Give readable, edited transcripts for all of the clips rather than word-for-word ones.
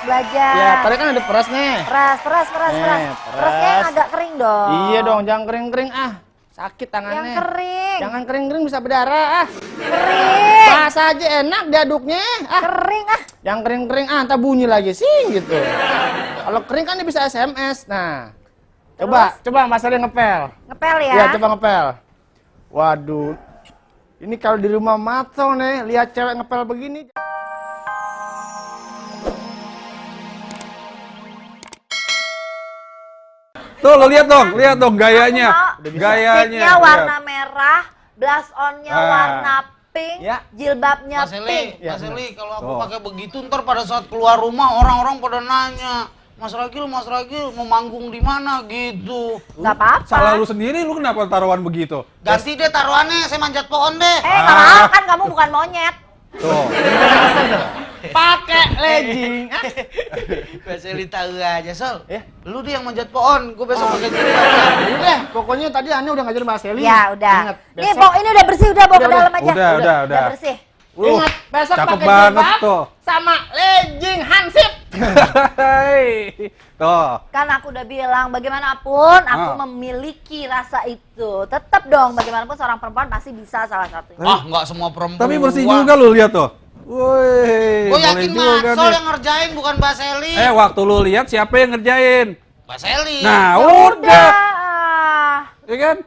belajar. Ya, tadi kan ada peras nih. Peras. Perasnya yang agak kering dong. Iya dong, jangan kering-kering sakit tangannya. Yang kering. Jangan kering-kering bisa berdarah Kering. Pas aja enak diaduknya. Kering Yang kering-kering entar bunyi lagi sih gitu. Kalau kering kan dia bisa SMS. Nah. Coba Mas Ali ngepel. Ngepel ya? Iya, coba ngepel. Waduh. Ini kalau di rumah matong nih, lihat cewek ngepel begini. Tuh, lo lihat dong gayanya. Gayanya. Lipstiknya warna merah, blush on-nya warna pink, Ya. jilbabnya Mas pink. Eli, kalau aku pakai begitu ntar pada saat keluar rumah orang-orang pada nanya, Mas Ragil mau manggung di mana gitu. Nggak apa-apa. Salah lu sendiri, lu kenapa taruhan begitu? Ganti deh taruhannya, saya manjat pohon deh. Nggak mau kan kamu bukan monyet. Tuh. Pakai legging. Mas Eli tahu aja, Sol. Ya. Lu deh yang manjat pohon, gue besok pakai jilbab. Udah, pokoknya tadi Anda udah ngajarin Mbak Seli. Ya udah. Ingat, Nih besok. ini udah bersih, udah bawa ke Udah, dalam aja. udah. Udah bersih. Ingat, besok Cakep pakai banget jilbab tuh. sama legging hansip. Tuh. Kan aku udah bilang bagaimanapun aku Ah. memiliki rasa itu. Tetap dong bagaimanapun seorang perempuan pasti bisa salah satunya. Nggak semua perempuan. Tapi bersih juga lu lihat tuh. Woi. Gue yakin boleh juga Mas Sol nih. yang ngerjain bukan Mbak Seli. Waktu lu lihat siapa yang ngerjain? Mbak Seli. Nah, Ya udah. Ah. Ya kan?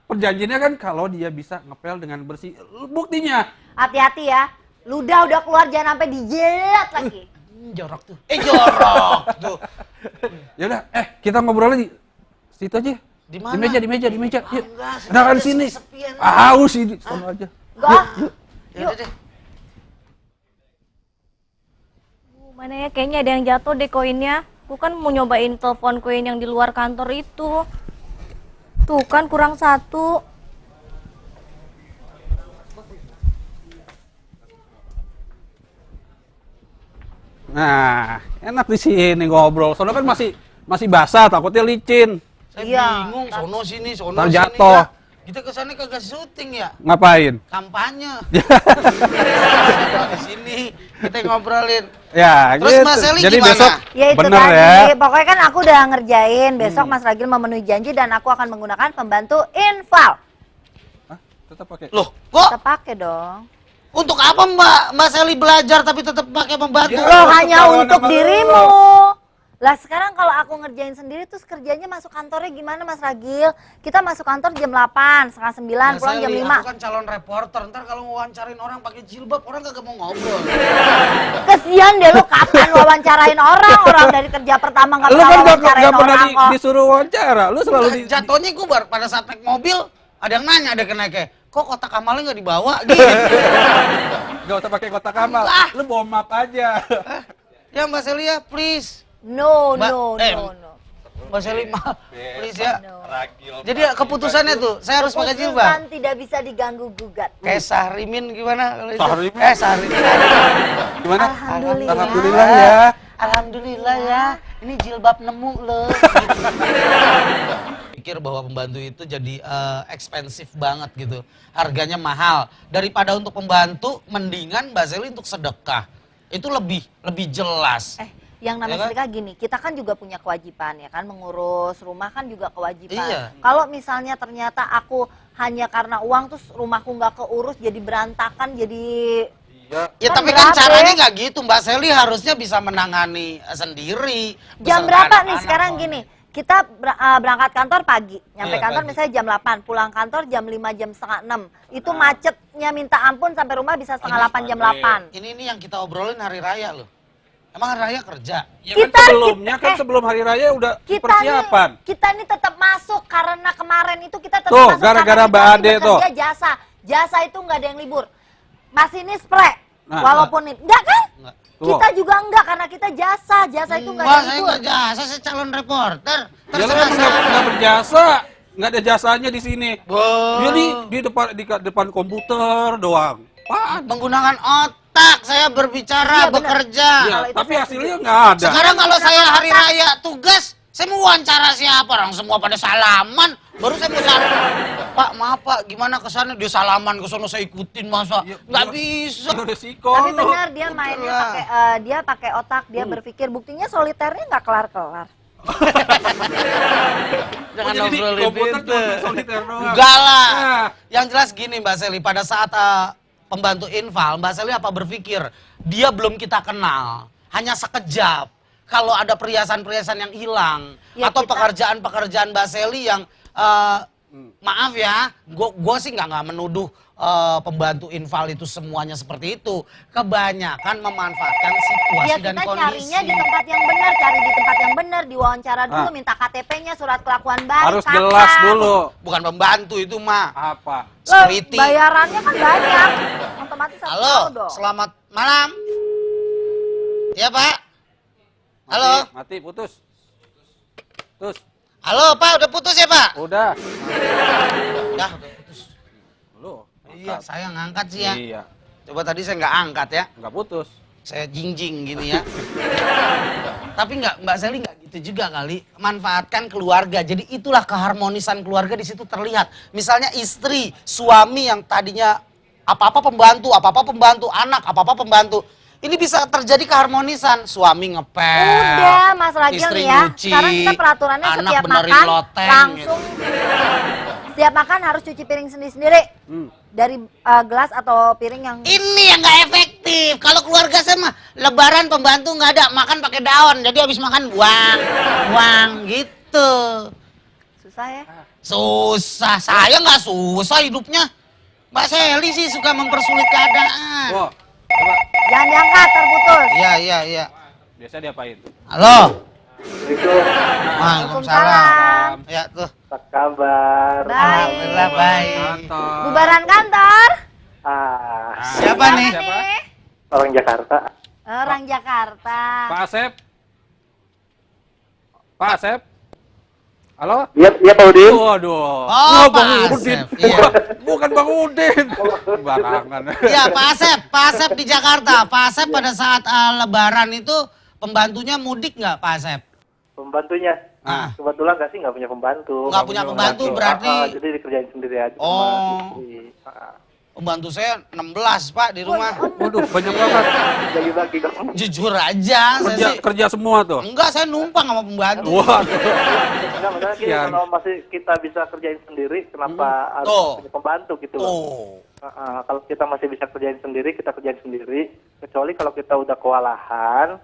Perjanjiannya kan kalau dia bisa ngepel dengan bersih. Buktinya. Hati-hati ya. Ludah udah keluar jangan sampai dijilat lagi. Jorok tuh. Jorok tuh. Ya udah, kita ngobrol di situ aja. Di mana? Di meja. Yuk. Enggak, Nah, kan sini. sepi-sepian. Haus ini. Sono aja. Enggak. Yaudah deh. Mana ya, kayaknya ada yang jatuh deh koinnya. Aku kan mau nyobain telepon koin yang di luar kantor itu. Tuh kan kurang satu. Nah, enak di sini ngobrol. Soalnya kan masih basah, takutnya licin. Saya Iya. bingung, sono sini. Ntar jatuh. Ya. Kita kesana kagak syuting ya? Ngapain? Kampanye. Di sini kita ngobrolin. Ya, Terus gitu. Mas Eli Jadi gimana? besok Ya itu bener tadi. ya. Pokoknya kan aku udah ngerjain. Besok Mas Ragil memenuhi janji dan aku akan menggunakan pembantu infal. Hah? Tetap pakai. Loh, kok Kita pakai dong. untuk apa Mbak Seli belajar tapi tetap pakai pembantu? Ya. Loh hanya ketahuan untuk sama lu. dirimu. Lah sekarang kalau aku ngerjain sendiri terus kerjanya masuk kantornya gimana Mas Ragil? Kita masuk kantor jam 8, setengah 9, Mas pulang jam Eli, 5. aku kan calon reporter. Ntar kalau wawancarin orang pakai jilbab, orang kagak mau ngobrol. Kesian deh lu kapan wawancarain orang dari kerja pertama nggak Lu pernah kan wawancarain gak pernah orang kok. disuruh wawancara. Lu selalu di Jatuhnya gue pada saat naik mobil, ada yang nanya, ada yang naik kok kotak amalnya nggak dibawa gitu. gak usah pakai kotak amal. Ah. Lu bawa map aja. Ya Mbak Seli ya, please. No, Mbak, no. Mbak Seli, please ya. No. Jadi keputusannya tuh, saya harus pakai jilbab. Keputusan tidak bisa diganggu gugat. Kayak Sahrimin gimana kalau itu? Sahrimin? Sahrimin. Gimana? Alhamdulillah. Alhamdulillah ya. Alhamdulillah ya. Ini jilbab nemu loh. Pikir bahwa pembantu itu jadi ekspensif banget gitu. Harganya mahal. Daripada untuk pembantu, mendingan Mbak Seli untuk sedekah. Itu lebih jelas. Yang namanya Ya kan? sedekah gini, kita kan juga punya kewajiban ya kan, mengurus rumah kan juga kewajiban. Iya. Kalau misalnya ternyata aku hanya karena uang terus rumahku nggak keurus jadi berantakan, jadi Ya Kan tapi kan berat, caranya ya. nggak gitu. Mbak Seli harusnya bisa menangani sendiri. jam beserta berapa nih anak-anak. sekarang gini, kita berangkat kantor pagi, nyampe Iya, kantor pagi. misalnya jam 8, pulang kantor jam 5, jam setengah 6. Itu macetnya minta ampun sampai rumah bisa setengah 8, jam 8. Ini yang kita obrolin hari raya loh. Emang hari raya kerja? Ya kan Kita- sebelumnya kan sebelum hari raya udah persiapan. Kita nih tetap masuk karena kemarin itu kita tetap Tuh, masuk gara-gara karena Mbak kita Ade bekerja tuh. jasa itu nggak ada yang libur. Masinis spray, Nah, walaupun ini enggak kan? Enggak. Tuh. Kita juga enggak karena kita jasa itu nggak ada Enggak, yang saya libur. nggak jasa, saya calon reporter. Ya lu Terserah emang saya. nggak berjasa, nggak ada jasanya di sini. Boh. Jadi di depan komputer doang. Apaan? Menggunakan otak saya berbicara, Iya, benar. bekerja. Ya, Kalau itu tapi saya hasilnya nggak ada. Sekarang kalau saya hari raya tugas, Saya mau wawancara siapa? Orang semua pada salaman. Baru saya mau salam. Pak, maaf Pak, gimana kesana? Dia salaman ke sono saya ikutin masa? Nggak bisa. Itu resiko Tapi lu. benar dia mainnya dia pakai otak, dia berpikir. Buktinya soliternya nggak kelar-kelar. Jangan Oh, jadi ngobrolin komputer itu. cuma main soliter doang. Enggak lah. Nah. Yang jelas gini Mbak Seli, pada saat pembantu infal, Mbak Seli apa berpikir dia belum kita kenal, hanya sekejap. Kalau ada perhiasan-perhiasan yang hilang Ya, atau kita- pekerjaan-pekerjaan Mbak Seli yang maaf ya, gue sih nggak menuduh pembantu infal itu semuanya seperti itu. Kebanyakan memanfaatkan situasi Ya dan kita kondisi. carinya di tempat yang benar, cari di tempat yang benar, diwawancara dulu, minta KTP-nya, surat kelakuan baik. Harus kakak. jelas dulu. Bukan pembantu itu mah. Apa? Loh, Security. bayarannya kan banyak. Otomatis harus Halo, tahu dong. selamat malam. Ya Pak. Halo. Mati, putus. Putus. Halo Pak, udah putus ya Pak? Udah. Udah putus. Lu. Iya, saya ngangkat sih ya. Iya. Coba tadi saya nggak angkat ya. Nggak putus. Saya jingjing gini ya. Tapi Mbak Seli nggak gitu juga kali. Manfaatkan keluarga. Jadi itulah keharmonisan keluarga di situ terlihat. Misalnya istri, suami yang tadinya apa-apa pembantu, anak, apa-apa pembantu. Ini bisa terjadi keharmonisan. Suami ngepel. Udah, Mas Ragil istri nih ya. nyuci, Sekarang kita peraturannya anak setiap benerin makan loteng, langsung setiap makan harus cuci piring sendiri-sendiri. Dari gelas atau piring yang Ini yang nggak efektif. Kalau keluarga saya mah lebaran pembantu nggak ada, makan pakai daun. Jadi habis makan buang gitu. susah ya. Susah. Saya nggak susah hidupnya. Mbak Seli sih suka mempersulit keadaan. Wah, coba. Jangan diangkat, terputus. Iya. Biasa diapain? Halo. Assalamualaikum. Waalaikumsalam. Ya tuh. Apa kabar? Baik. Alhamdulillah baik. Kantor. Bubaran kantor. Siapa nih? Siapa? Orang Jakarta. Orang Jakarta. Pak Asep. Pak Asep. Halo? Iya Pak Udin. Waduh. Oh, Bang Pak Udin. Asep. Iya. Bukan Bang Udin. Barangan. Iya, Pak Asep di Jakarta. Pak Asep pada saat lebaran itu pembantunya mudik nggak Pak Asep? Pembantunya. Ah. Kebetulan nggak punya pembantu. Nggak punya pembantu, berarti- jadi dikerjain sendiri aja. Oh. sama istri. Pembantu saya 16 Pak di rumah. Waduh, banyak banget. Bagi-bagi dong. Jujur aja, saya sih. Kerja semua tuh. Enggak, saya numpang sama pembantu. Waduh. Enggak, maksudnya gini, Kasihan. kalau masih kita bisa kerjain sendiri, kenapa harus Tuh. punya pembantu gitu loh. Tuh. Kalau kita masih bisa kerjain sendiri, kita kerjain sendiri. Kecuali kalau kita udah kewalahan,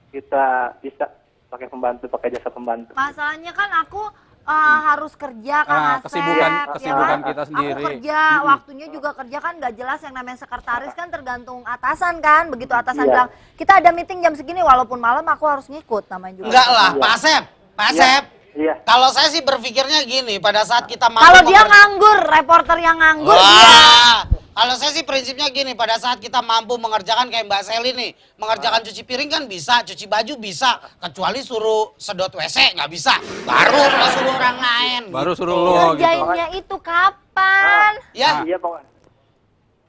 kita bisa pakai pembantu, pakai jasa pembantu. Masalahnya kan aku harus kerja kan Asep, kesibukan ya. kita sendiri. Aku kerja, waktunya juga kerja kan nggak jelas, yang namanya sekretaris kan tergantung atasan kan. Begitu atasan Iya. bilang, kita ada meeting jam segini walaupun malam aku harus ngikut namanya juga. Enggak lah, Pak Asep. Pak Asep. Iya. Kalau saya sih berpikirnya gini, pada saat kita mampu Kalau dia mengerja- nganggur, reporter yang nganggur dia. Wah, kalau saya sih prinsipnya gini, pada saat kita mampu mengerjakan kayak Mbak Seli nih, mengerjakan cuci piring kan bisa, cuci baju bisa, kecuali suruh sedot WC nggak bisa, baru nggak suruh orang lain. Baru gitu. suruh lo gitu. Kerjainnya itu kapan? Ya, Iya pokoknya.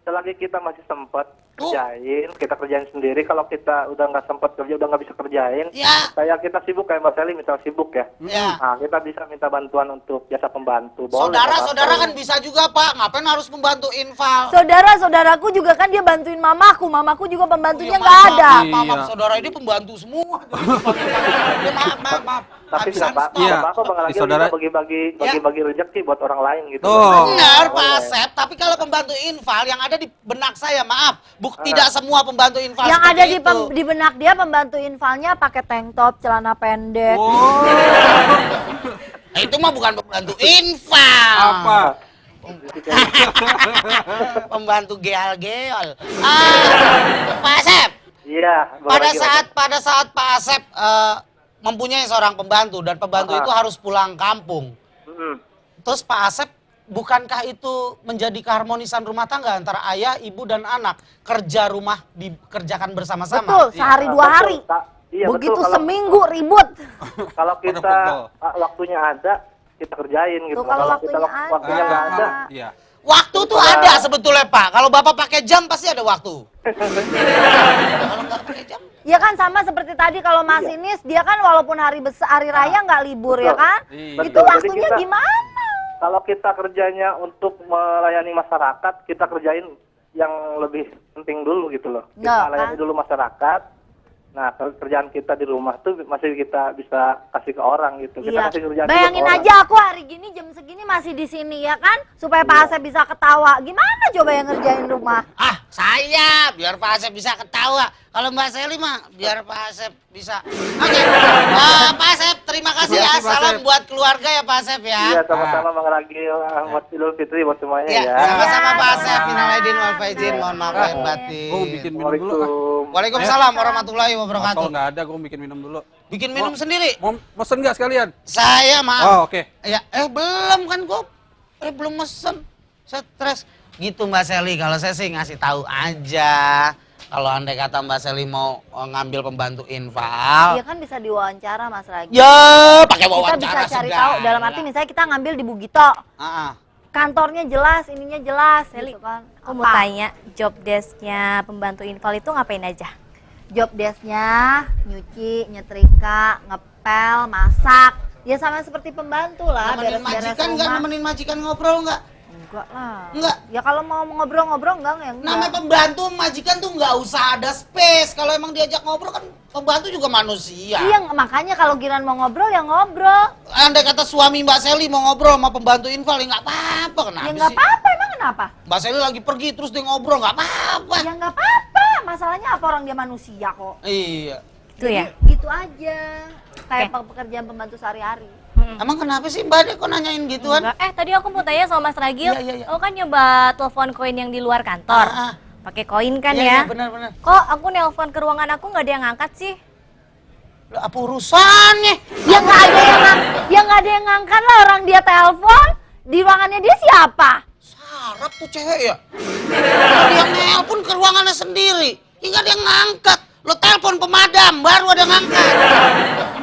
Selagi kita masih sempat kerjain, kita kerjain sendiri. Kalau kita udah nggak sempat kerja, udah nggak bisa kerjain, ya, kayak kita sibuk kayak Mbak Seli misal sibuk ya. ya. Nah, kita bisa minta bantuan untuk jasa pembantu. Boleh, Saudara-saudara apa-apa. kan bisa juga Pak, ngapain harus membantu infal? Saudara-saudaraku juga kan dia bantuin mamaku juga pembantunya Ya, nggak ada. Maaf, Iya. saudara ini pembantu semua. Ya, maaf. Tapi Habisan nggak apa-apa, Iya. nggak apa-apa, Bang Di Agil saudara- kita bagi-bagi rezeki buat orang lain gitu. Tuh. Benar Pak Boleh. Asep, tapi kalau pembantu infal yang ada di benak saya, maaf, tidak semua pembantu infal Yang seperti ada itu. di benak dia pembantu infalnya pakai tank top, celana pendek. Oh. Nah, itu mah bukan pembantu infal. Apa? Pembantu geal-geol. Pak Asep, Iya. Bang pada Agil. saat Pak Asep mempunyai seorang pembantu dan pembantu itu harus pulang kampung. Mm-mm. Terus Pak Asep, bukankah itu menjadi keharmonisan rumah tangga antara ayah, ibu, dan anak? Kerja rumah dikerjakan bersama-sama. Betul, sehari Nah, dua betul, hari. Iya, Begitu betul. seminggu ribut. Kalau kita pegel. waktunya ada, kita kerjain gitu. Tuh, kalau kita waktunya waktunya nggak ada, Iya. Waktu tuh ada sebetulnya Pak. Kalau Bapak pakai jam pasti ada waktu. Kalau nggak pakai jam, Ya kan sama seperti tadi kalau masinis dia kan walaupun hari raya nggak libur ya Betul. kan? Iya. Itu Betul, jadi waktunya kita- gimana? Kalau kita kerjanya untuk melayani masyarakat, kita kerjain yang lebih penting dulu gitu loh. Kita Nggak, layani kan? dulu masyarakat. Nah, kerjaan kita di rumah tuh masih kita bisa kasih ke orang gitu. Kita Iya. kasih kerjaan juga Bayangin ke orang. aja aku hari gini jam segini masih di sini ya kan? Supaya Pak Asep bisa ketawa. Gimana coba yang ngerjain rumah? Ah, saya biar Pak Asep bisa ketawa. Kalau Mbak Seli mah biar Pak Asep bisa. Oke, Pak Asep terima kasih Terima ya. kasih, Pak Salam Asep. buat keluarga ya Pak Asep ya. Iya, sama-sama Bang Ragil. Buat Idul Fitri buat semuanya Iya, ya. sama-sama Pak Ya, Asep. sama-sama. Minal aidin wal faizin. Mohon maaf lahir batin. Gue mau bikin minum dulu. Assalamualaikum. Waalaikumsalam warahmatullahi Kalau wabarakatuh. nggak ada, gue bikin minum dulu. Bikin minum sendiri. Mau mesen nggak sekalian? Saya maaf. Oh, oke. Ya, belum kan gue. Belum mesen. Stres. Gitu Mbak Seli, kalau saya sih ngasih tahu aja. Kalau andai kata Mbak Seli mau ngambil pembantu infal. Iya kan bisa diwawancara Mas Ragi. Ya, pakai Kita wawancara bisa cari segala. tahu dalam arti misalnya kita ngambil di Bugito. Ah, Kantornya jelas, ininya jelas, Seli kan. Aku mau Apa? tanya, job desk-nya pembantu infal itu ngapain aja? Job desk-nya nyuci, nyetrika, ngepel, masak. Ya sama seperti pembantu lah, nemenin beres-beres majikan nggak? rumah. Nemenin majikan ngobrol nggak? Enggak lah. Enggak. Ya kalau mau ngobrol-ngobrol enggak ya enggak. Namanya pembantu majikan tuh nggak usah ada space. Kalau emang diajak ngobrol kan pembantu juga manusia. Iya, makanya kalau Giran mau ngobrol ya ngobrol. Andai kata suami Mbak Seli mau ngobrol sama pembantu infal ya nggak apa-apa. Kenapa Ya enggak sih? apa-apa, emang kenapa? Mbak Seli lagi pergi terus dia ngobrol nggak apa-apa. Ya enggak apa-apa. Masalahnya apa, orang dia manusia kok. Iya. Itu ya? Gitu aja. Kayak pekerjaan pembantu sehari-hari. Emang kenapa sih Mbak Dek kok nanyain gituan? Enggak. Tadi aku mau tanya sama Mas Ragil. Iya. Oh kan nyoba telepon koin yang di luar kantor. Ah, ah. Pakai koin kan Iya, ya? benar-benar. Kok aku nelpon ke ruangan aku nggak ada yang ngangkat sih? Lah, apa urusannya? Ya nggak ada yang nggak ada yang ngangkat lah, orang dia telepon. Di ruangannya dia siapa? Sarap tuh cewek ya. Dia nelpon ke ruangannya sendiri. Ya nggak ada yang ngangkat. Lo telepon pemadam baru ada yang ngangkat.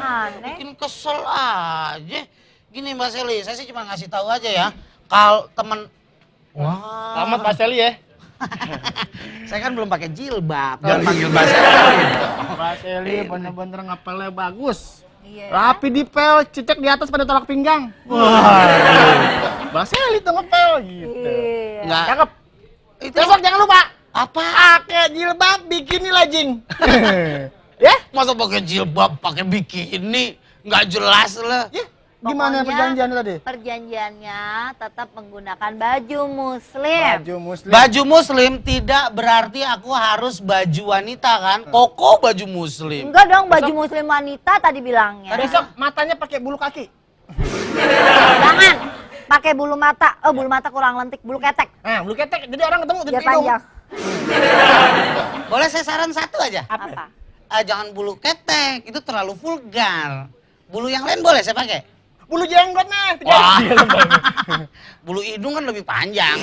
Aneh. Bikin kesel aja. Gini Mbak Seli, saya sih cuma ngasih tahu aja ya. Kalau temen, wah, Selamat Pak Seli ya. saya kan belum pakai jilbab. Jangan panggil Mbak Seli. Pak Seli bener-bener ngapelnya bagus. Iya. Rapi dipel, cecek di atas pada tolak pinggang. Wah, Pak Seli tuh ngepel gitu. Iya. Nggak. Cakep. Itu Besok jangan lupa apa? pakai jilbab bikini lajing. Ya? Masa pakai jilbab, pakai bikini? Nggak jelas lah. Ya, gimana Pokoknya perjanjian tadi? Perjanjiannya tetap menggunakan baju muslim. Baju muslim. Baju muslim tidak berarti aku harus baju wanita kan? Koko baju muslim. Enggak dong, baju muslim wanita tadi bilangnya. Besok matanya pakai bulu kaki. Jangan pakai bulu mata. Oh, bulu mata kurang lentik, bulu ketek. Nah, bulu ketek. Jadi orang ketemu Biar titik hidung. panjang. Boleh saya saran satu aja? Apa? Jangan bulu ketek, itu terlalu vulgar. Bulu yang lain boleh saya pakai? Bulu jenggot nah. Wah. Bulu hidung kan lebih panjang.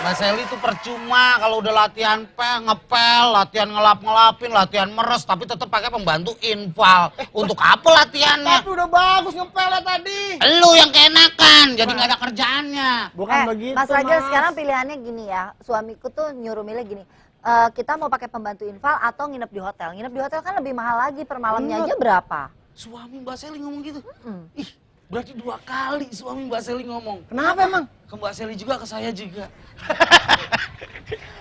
Mbak Seli itu percuma kalau udah latihan ngepel, latihan ngelap-ngelapin, latihan meres, tapi tetap pakai pembantu infal. Untuk apa latihannya? Tapi udah bagus ngepelnya tadi. Lu yang keenakan, jadi nggak ada kerjaannya. Bukan begitu, Mas Ragil, sekarang pilihannya gini ya. Suamiku tuh nyuruh milih gini. Kita mau pakai pembantu infal atau nginep di hotel. Nginep di hotel kan lebih mahal lagi, per malamnya aja berapa? Suami Mbak Seli ngomong gitu? Ih, berarti 2 kali suami Mbak Seli ngomong. Kenapa emang? Ke Mbak Seli juga, ke saya juga.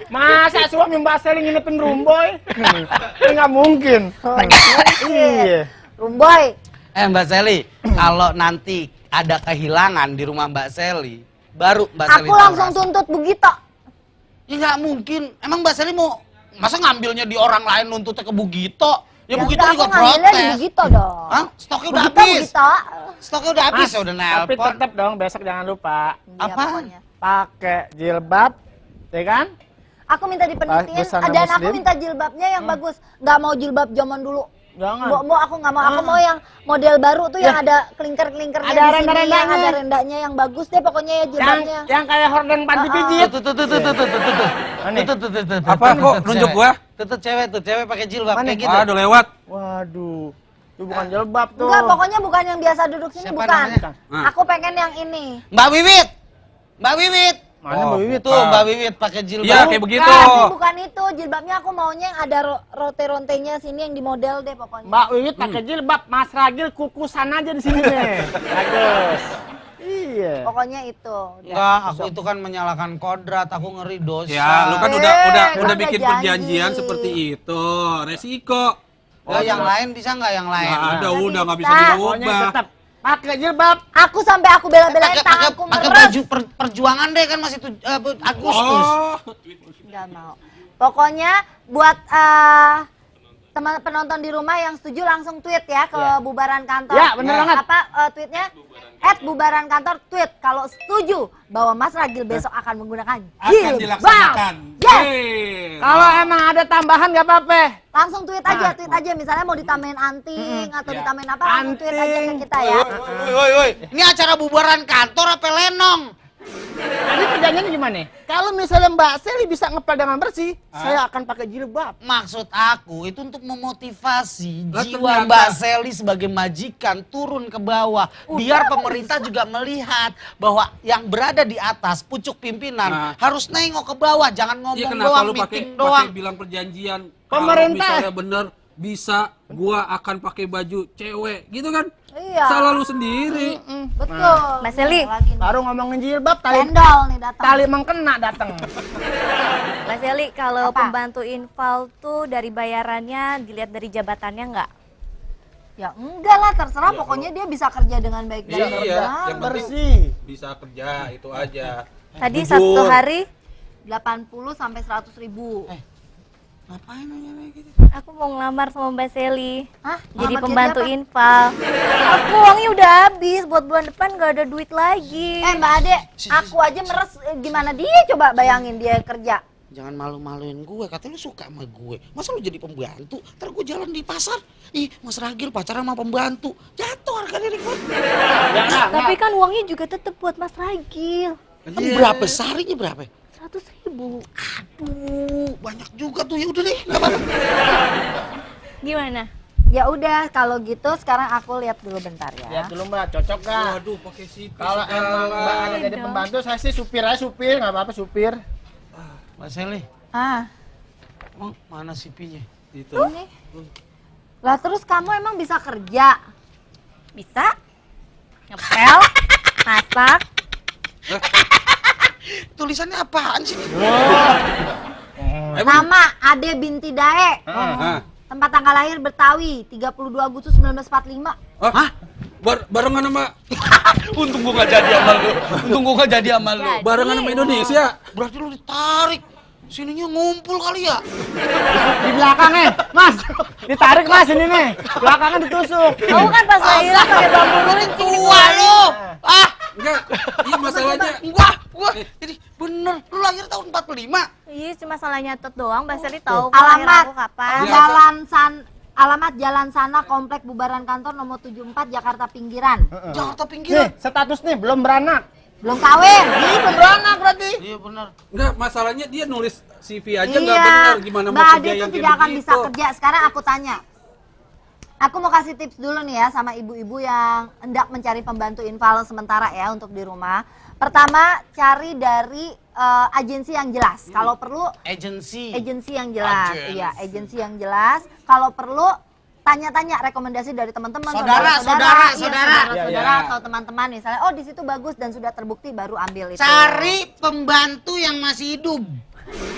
Masa suami Mbak Seli nginepin rumboy? Nggak mungkin. Iya. Rumboy, Mbak Seli, kalau nanti ada kehilangan di rumah Mbak Seli, baru Mbak Seli aku tahu langsung rasa. tuntut begitu. Ya nggak mungkin. Emang Mbak Seli mau masa ngambilnya di orang lain nuntutnya ke Bugito? Ya Bugito udah, juga aku ngambilnya di protes. begitu dong. Hah? Stoknya udah Begitu, habis. begitu. Stoknya udah habis ya udah Tapi nelpon. tetap dong besok jangan lupa Iya, Apa? pokoknya. pakai jilbab, ya kan? Aku minta dipenitiin, Busana dan aku muslim. minta jilbabnya yang bagus. Nggak mau jilbab zaman dulu. Jangan. Mau aku nggak mau, aku mau yang model baru tuh yang ada kelingker-kelingkernya Ada di sini, renda-rendanya. yang ada rendanya yang bagus deh pokoknya ya jilbabnya. Yang kayak hordeng panti pijit. Tuh. Aneh. Apaan kok nunjuk gua? Tuh cewek pakai jilbab Mana? kayak gitu. Ah, udah lewat. Waduh, itu bukan jilbab tuh. Enggak, pokoknya bukan yang biasa duduk sini, Siapa bukan. namanya? Nah. Aku pengen yang ini. Mbak Wiwit. Mbak Wiwit. Mana Mbak Wiwit? Tuh Mbak Wiwit pakai jilbab. Iya, kayak begitu. Bukan itu, jilbabnya aku maunya yang ada rote-rontenya sini yang di model deh pokoknya. Mbak Wiwit pakai jilbab, Mas Ragil kukusan aja di sini nih. Bagus. Iya. Pokoknya itu. udah. Enggak, aku itu kan menyalahkan kodrat, aku ngeri dosa. Ya, lu kan Eh, udah kan udah bikin janji. perjanjian seperti itu. Resiko. Yang lain bisa nggak yang lain? Nggak ada, Nggak udah nggak bisa bisa. Pokoknya dirubah. tetap pakai jilbab. Aku sampai aku bela-belain tanganku Pakai meres. baju perjuangan deh kan masih Agustus. Oh, Nggak mau. Pokoknya buat teman penonton di rumah yang setuju langsung tweet ya ke bubaran kantor. Ya, bener banget. Apa tweetnya? @bubaran kantor tweet kalau setuju bahwa Mas Ragil besok akan menggunakan akan jilbab. dilaksanakan. Yes. Yeay. Kalau emang ada tambahan nggak apa-apa. Langsung tweet aja, misalnya mau ditambahin anting atau ditambahin apa, langsung tweet aja ke kita ya. Woi. Ini acara bubaran kantor apa lenong? Ini perjanjiannya gimana? Kalau misalnya Mbak Seli bisa ngepel dengan bersih, saya akan pakai jilbab. Maksud aku itu untuk memotivasi Lah, jiwa ternyata. Mbak Seli sebagai majikan turun ke bawah. Biar pemerintah juga melihat bahwa yang berada di atas pucuk pimpinan Nah. harus nengok ke bawah, jangan Iya, ngomong kenapa doang, lu meeting pakai doang. bilang perjanjian? Pemerintah. Kalau misalnya bener bisa, gua akan pakai baju cewek, gitu kan? Iya. Salah lu sendiri. Betul. Mas Seli. Lagi nih. Baru ngomongin jilbab, tali Cendol nih datang. tali mengkena datang. Mas Seli, kalau Apa? pembantu infal tuh dari bayarannya dilihat dari jabatannya nggak? Ya enggak lah, terserah pokoknya dia bisa kerja dengan baik dan Iya, benar. yang penting Bersih. bisa kerja, itu aja. Tadi Jujur. satu hari 80 sampai 100.000. Ngapain nanya gitu? aku mau ngelamar sama Mbak Seli. Hah? Jadi Ngelamar pembantu apa? infal. Aku uangnya udah habis, buat bulan depan nggak ada duit lagi. Mbak Ade, aku aja meres gimana dia coba bayangin dia kerja. Jangan malu-maluin gue, katanya lu suka sama gue. Masa lu jadi pembantu? Ntar gue jalan di pasar, ih Mas Ragil pacaran sama pembantu. Jatuh harga diri gue. Tapi kan uangnya juga tetep buat Mas Ragil. Tapi berapa? Seharinya berapa? 100.000. Aduh, banyak juga tuh. Ya udah deh, nggak apa-apa. Gimana? Ya udah kalau gitu sekarang aku lihat dulu bentar ya. Lihat dulu Mbak, cocok nggak? Waduh, pakai CP. Kalau emang Mbak ada jadi dong. pembantu, saya sih supir aja supir, nggak apa-apa supir. Mbak Seli, Ah, mana CP-nya? Itu. ini. Lah terus kamu emang bisa kerja? Bisa? Ngepel, masak. Tulisannya apaan sih? Nama Ade binti Dae. Ah. Tempat tanggal lahir Betawi, 32 Agustus 1945. Hah? Barengan sama Untung gua gak jadi sama lu. Untung gua gak jadi sama lu. Jadi. barengan sama Indonesia. Berarti lu ditarik. Sininya ngumpul kali ya? Di belakangnya, Mas. Ditarik Mas ini nih. Belakangnya ditusuk. Kamu kan pas lahiran pakai bambu runcing. Tua lu! Ah! Enggak, iya masalahnya. Gua jadi bener. Lu lahir tahun 45. Iya, cuma salah nyatet doang. Mbak Seli tahu kok Alamat lahir aku kapan. Alamat Jalan Sana Komplek Bubaran Kantor nomor 74 Jakarta Pinggiran. Jakarta pinggiran. Nih, status nih belum beranak. Belum kawin. Ih, belum beranak berarti. Iya bener. Enggak, masalahnya dia nulis CV aja nggak Iya. benar. Gimana mau Mbak kerja Ade yang tuh kayak tidak akan begitu? bisa kerja. Sekarang aku tanya. Aku mau kasih tips dulu nih ya sama ibu-ibu yang hendak mencari pembantu infal sementara ya untuk di rumah. Pertama, cari dari agensi yang jelas. Kalau perlu Agency. agensi yang jelas. Agensi. Iya, agensi yang jelas. Kalau perlu tanya-tanya rekomendasi dari teman-teman, Saudara. saudara Iya. atau teman-teman misalnya, oh di situ bagus dan sudah terbukti baru ambil itu. Cari pembantu yang masih hidup.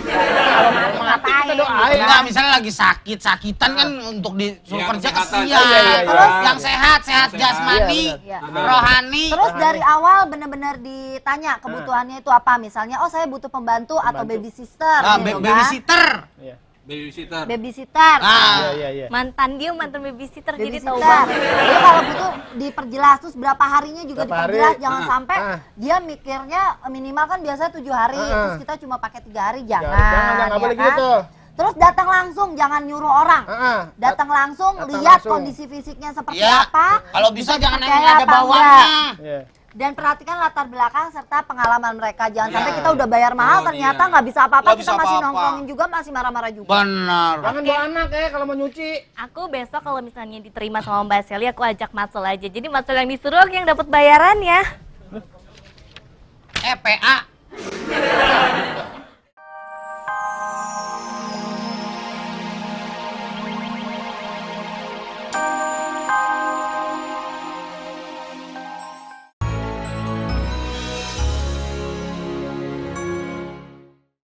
Kalau mati ngapain? kita doain. Enggak, misalnya lagi sakit-sakitan kan untuk disuruh Yang kerja kesehatan. kesian. Iya, iya, iya. Terus yang sehat Sehat. jasmani, Iya, rohani. Terus dari awal benar-benar ditanya kebutuhannya itu apa, misalnya oh saya butuh pembantu atau baby sister Nah, gitu kan. babysitter. Iya. Babysitter. Babysitter. Nah, Iya. Mantan dia mantan babysitter, jadi tahu Babysitter. banget. Jadi kalau butuh diperjelas, terus berapa harinya juga Berapa hari? diperjelas, jangan Ah, sampai dia mikirnya minimal kan biasanya 7 hari, terus kita cuma pakai 3 hari, jangan. Jangan ya boleh kan? gitu. Terus datang langsung, jangan nyuruh orang. Datang langsung, Datang lihat langsung. kondisi fisiknya seperti Iya. apa. Kalau bisa jangan dipercaya yang ada apa bawahnya. enggak. Iya. Dan perhatikan latar belakang serta pengalaman mereka. Jangan Iya. sampai kita udah bayar mahal Oh, ternyata iya. nggak bisa apa-apa, Nggak kita bisa masih apa-apa. nongkrongin juga, masih marah-marah juga. Benar. Jangan bawa anak ya kalau mau nyuci. Aku besok kalau misalnya diterima sama Mbak Seli, aku ajak Matsel aja. Jadi Matsel yang disuruh, aku yang dapat bayarannya. PA